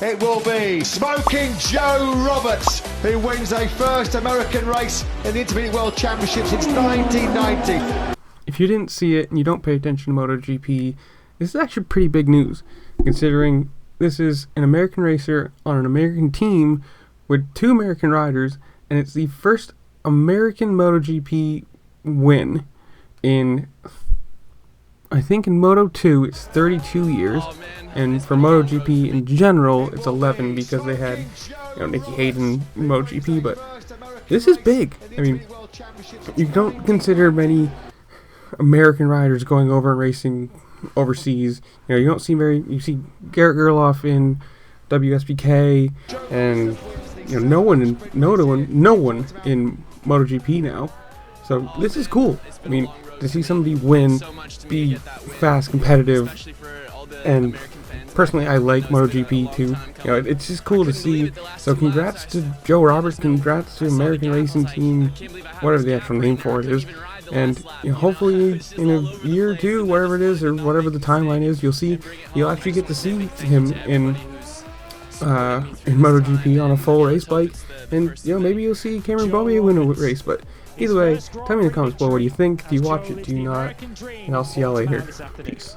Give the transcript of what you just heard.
it will be Smoking Joe Roberts, who wins a first American race in the Intermediate World Championship since 1990. If you didn't see it and you don't pay attention to MotoGP, this is actually pretty big news, considering this is an American racer on an American team with 2 American riders, and it's the first American MotoGP win in, I think in Moto2 it's 32 years, and for MotoGP in general it's 11 because they had, Nicky Hayden in MotoGP, but this is big. I mean, you don't consider many American riders going over and racing overseas. You don't see you see Garrett Gerloff in WSBK, and no one in MotoGP now. So this is cool. I mean, to see somebody win, be fast, competitive, and personally I like MotoGP too. It's just cool to see. So congrats to Joe Roberts, congrats to American Racing Team, whatever the actual name for it is. And hopefully in a year or two, whatever it is, or whatever the timeline is, you'll actually get to see him in MotoGP on a full race bike, and maybe you'll see Cameron Beaubier win a race. But either way, tell me in the comments below what do you think. Do you watch it? Do you not? And I'll see y'all later. Peace.